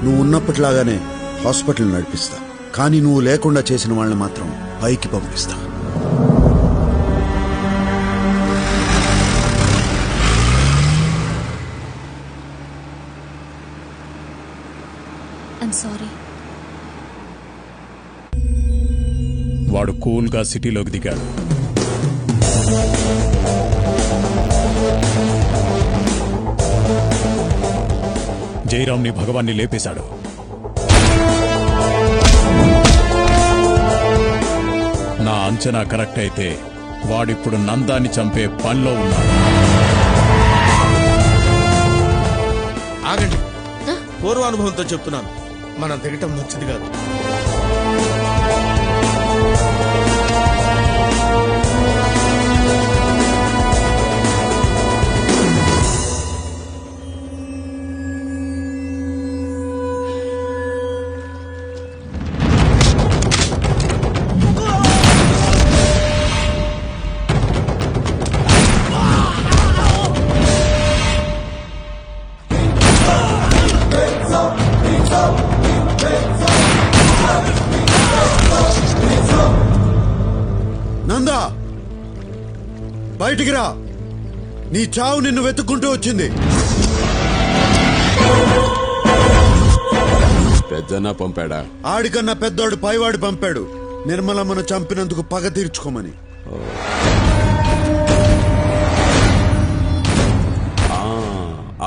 నువ్వు ఉన్నప్పటిలాగానే హాస్పిటల్ నడిపిస్తా, కానీ నువ్వు లేకుండా చేసిన వాళ్ళని మాత్రం పైకి పంపిస్తా. వాడు కూల్గా సిటీలోకి దిగాడు. జయరామ్ని భగవాన్ని లేపేశాడు. నా అంచనా కరెక్ట్ అయితే వాడిప్పుడు నందాన్ని చంపే పనిలో ఉన్నాడు. ఆగండి, పూర్వానుభవంతో చెప్తున్నాను, మనం దిగటం మంచిది కాదు. నందా, బయటికి రా. నీ చావు నిన్ను వెతుక్కుంటూ వచ్చింది. పెద్దన్న పంపాడా? ఆడికన్నా పెద్దోడు పైవాడు పంపాడు, నిర్మలమ్మను చంపినందుకు పగ తీర్చుకోమని.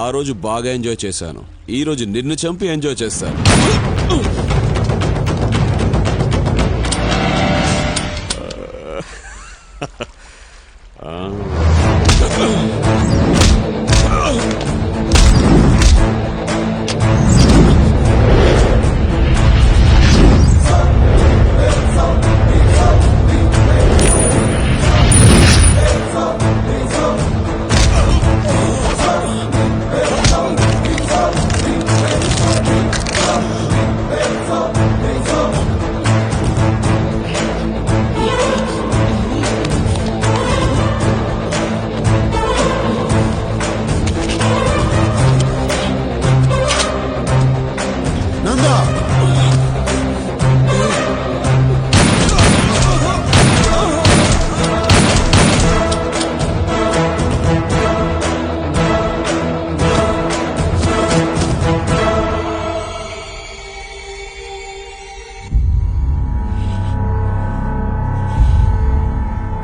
ఆ రోజు బాగా ఎంజాయ్ చేశాను, ఈ రోజు నిన్ను చంపి ఎంజాయ్ చేస్తాను.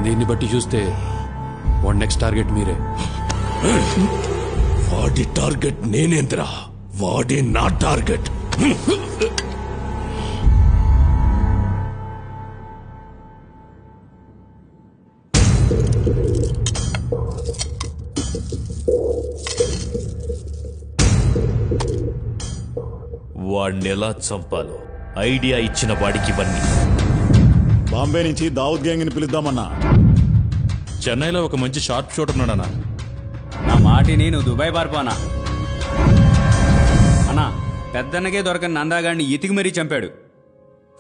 దీన్ని బట్టి చూస్తే వాడి నెక్స్ట్ టార్గెట్ మీరే. వాడి టార్గెట్ నేనేంద్రా, వాడే నా టార్గెట్. వాడిని ఎలా చంపాలో ఐడియా ఇచ్చిన వాడికి ఇవన్నీ. బాంబే నుంచి దావుద్ గ్యాంగ్ ని పిలుద్దామన్నా. చెన్నైలో ఒక మంచి షార్ప్ షూటర్ ఉన్నాడన్నా. నా మాటిని నువ్వు దుబాయ్ పారిపోనా అన్నా. పెద్దన్నకే దొరకని నందాగాడిని ఇతికి మరీ చంపాడు.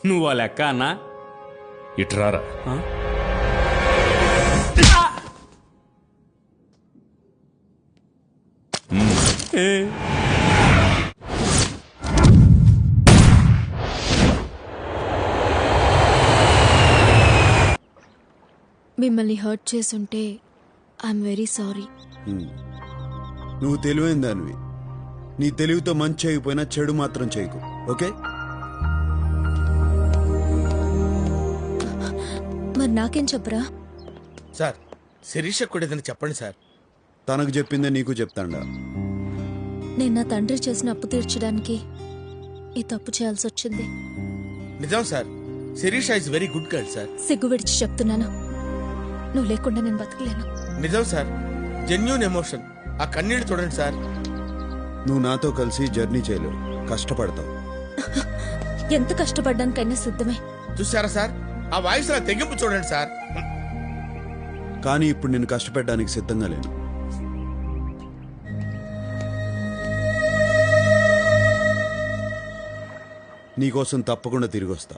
నువ్వు ఆ లెక్క అన్నా. ఇట్రారా. మిమ్మల్ని హర్ట్ చేసుంటే ఐఎమ్ వెరీ సారీ. నువ్వు తెలివైన దానివి, నీ తెలివితో మంచి చేయకపోయినా చెడు మాత్రం చేయకు, ఓకే? మరి నాకేం చెప్పరా? సార్, శిరీష కూడా ఏదైనా చెప్పండి సార్. తనకు చెప్పిందే నీకు చెప్తాండా. నేను నా తండ్రి చేసిన అప్పు తీర్చడానికి ఈ తప్పు చేయాల్సి వచ్చింది. నిజం sir, Shirisha is very good girl sir. సిగ్గు విడిచి చెప్తున్నాను, నువ్వు లేకుండా నేను బతకలేను. నిజం సార్, జెన్యూన్ ఎమోషన్. ఆ కన్నీళ్లు చూడండి సార్. నువ్వు నాతో కలిసి జర్నీ చేయలేవు, కష్టపడతావు. ఎంత కష్టపడ్డానికైనా సిద్ధమే. చూసారా సార్, ఆ వాయిస్ లా తెగింపు చూడండి సార్. కానీ ఇప్పుడు నేను కష్టపెట్టడానికి సిద్ధంగా లేను. నీకోసం తప్పకుండా తిరిగి వస్తా.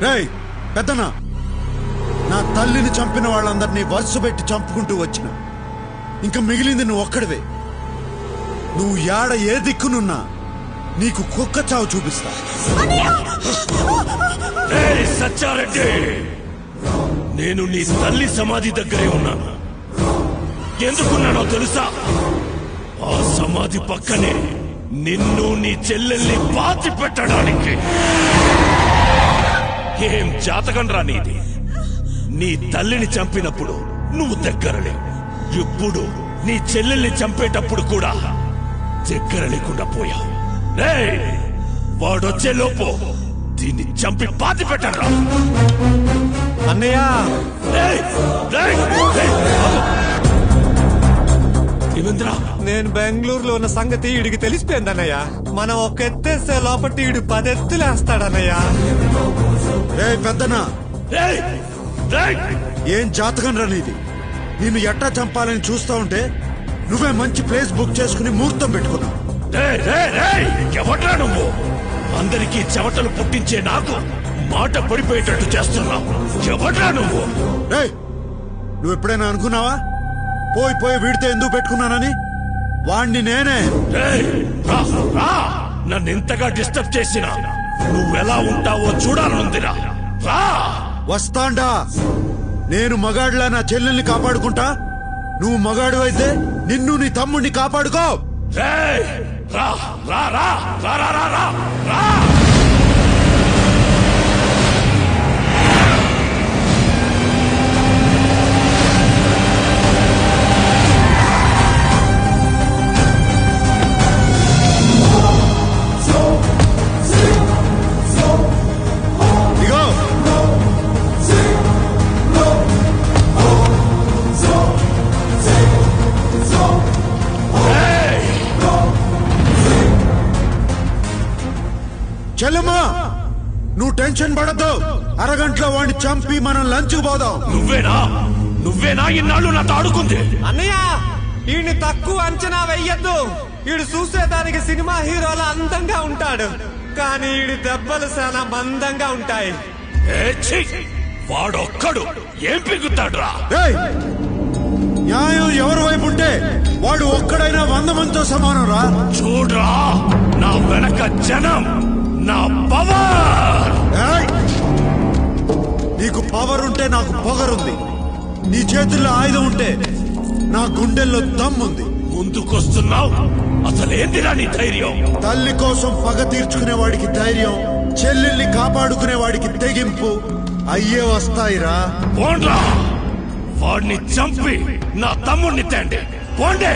రేయ్ పెద్దనా, నా తల్లిని చంపిన వాళ్ళందరినీ వరుస పెట్టి చంపుకుంటూ వచ్చిన. ఇంకా మిగిలింది నువ్వు ఒక్కడివే. నువ్వు యాడ ఏ దిక్కునున్నా నీకు కుక్క చావు చూపిస్తా. ఏయ్ సచ్చారెడ్డి, నేను నీ తల్లి సమాధి దగ్గరే ఉన్నాను. ఎందుకున్నానో తెలుసా? ఆ సమాధి పక్కనే నిన్ను నీ చెల్లెల్ని పాతి పెట్టడానికి. ఏం జాతకంరా నీది? నీ తల్లిని చంపినప్పుడు నువ్వు దగ్గరలే, ఇప్పుడు నీ చెల్లెల్ని చంపేటప్పుడు కూడా దగ్గర లేకుండా పోయావు. రేయ్, వాడొచ్చే లోపు దీన్ని చంపి పాతి పెట్టరా. అన్నయ్య, ఏమేంద్రా? నేను బెంగళూరులో ఉన్న సంగతి ఈడికి తెలిసిపోయింది అన్నయ్య. మనం ఒక ఎత్తేస్తే లోపటి ఈడు 10 ఎత్తులేస్తాడన్నయ్య. రే పెద్దనా, రేయ్, రేయ్, ఏం జాతకం రా నీది? నిన్ను ఎట్టా చంపాలని చూస్తా ఉంటే నువ్వే మంచి ప్లేస్ బుక్ చేసుకుని ముహూర్తం పెట్టుకున్నావు. రేయ్, రేయ్, రేయ్, ఎవడ్రా నువ్వు? అందరికీ చెమటలు పుట్టించే నాకు మాట పడిపోయేటట్టు చేస్తున్నావు. ఎవడ్రా నువ్వు? రేయ్, నువ్వు ఎప్పుడైనా అనుకున్నావా పోయి పోయి వీడితో ఎందుకు పెట్టుకున్నానని? వాణ్ణి నేనే. రేయ్, రా, రా. నన్ను ఇంతగా డిస్టర్బ్ చేసినా నువ్వెలా ఉంటావో చూడాలనుందిరా. రా. వస్తాండా. నేను మగాడిలా నా చెల్లెల్ని కాపాడుకుంటా, నువ్వు మగాడు అయితే నిన్ను నీ తమ్ముడిని కాపాడుకో. రేయ్, రా, రా, రా, రా, రా, రా, రా, రా. ఇగో చెల్లమ్మా, నువ్వు టెన్షన్ పడద్దు. అరగంటలో వాడిని చంపి మనం లంచ్ పోదాం. నువ్వేనా ఇన్నాళ్ళు నాతో ఆడుకుంది? అన్నయ్య, ఈయన్ని తక్కువ అంచనా వెయ్యొద్దు. ఈడు చూసేదానికి సినిమా హీరోల అందంగా ఉంటాడు, కానీ ఈడి దెబ్బలు చాలా మందంగా ఉంటాయి. ఏ ఛీ! వాడొక్కడు ఏం పిగుతాడ్రా? రేయ్, న్యాయం ఎవరి వైపు ఉంటే వాడు ఒక్కడైనా 100 మందితో సమానం రా. చూడ్రా, నా వెనక జనం, నా పవర్. ఏయ్! నీకు పవర్ ఉంటే నాకు పొగరుంది. నీ చేతుల్లో ఆయుధం ఉంటే నా గుండెల్లో దమ్ముంది. ముందుకొస్తున్నావు, అసలేందిరా నీ ధైర్యం? తల్లి కోసం పగ తీర్చుకునే వాడికి ధైర్యం, చెల్లెల్ని కాపాడుకునే వాడికి తెగింపు అయ్యే వస్తాయిరా. పోండ్రా, వాడిని చంపి నా తమ్ముడిని తేండి. పోండి.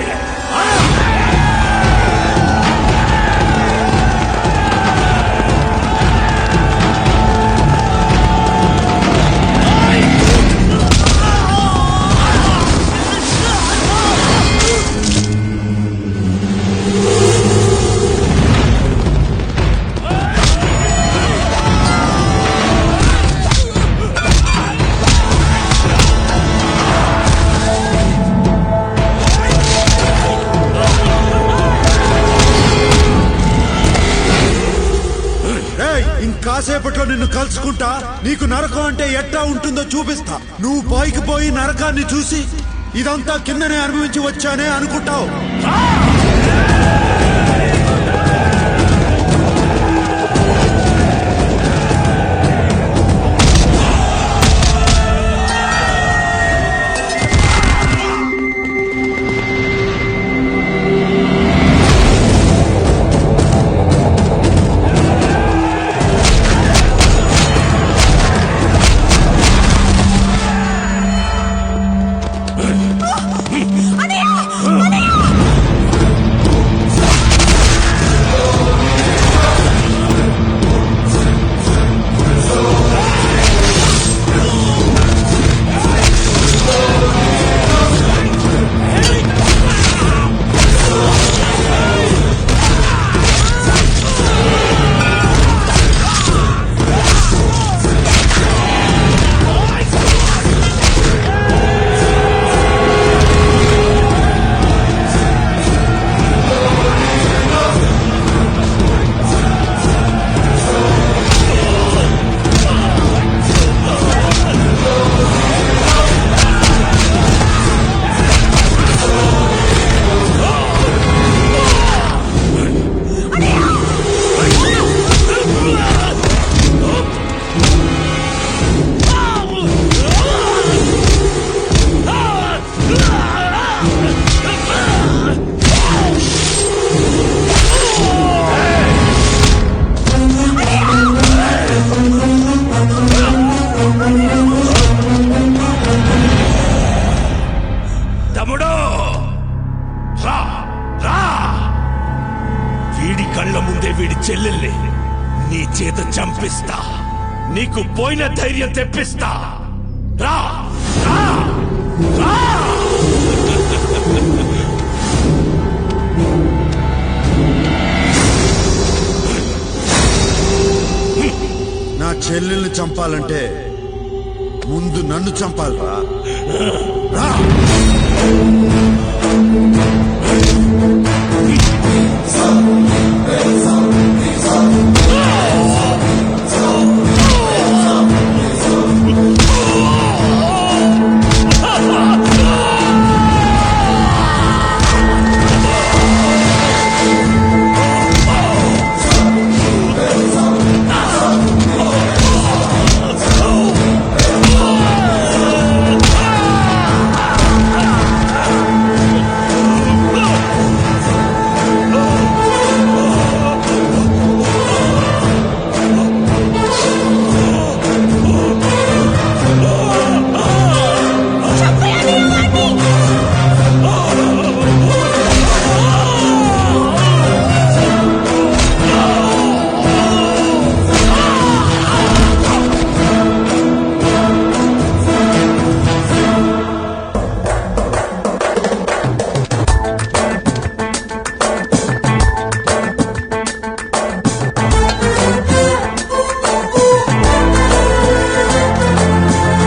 కాసేపట్లో నిన్ను కలుసుకుంటా. నీకు నరకం అంటే ఎట్టా ఉంటుందో చూపిస్తా. నువ్వు పైకి పోయి నరకాన్ని చూసి ఇదంతా కిందనే అనుభవించి వచ్చానే అనుకుంటావు. కళ్ళ ముందే వీడి చెల్లెల్ని నీ చేత చంపిస్తా. నీకు పోయిన ధైర్యం తెప్పిస్తా. రా రా రా. నా చెల్లెల్ని చంపాలంటే ముందు నన్ను చంపాలిరా. రా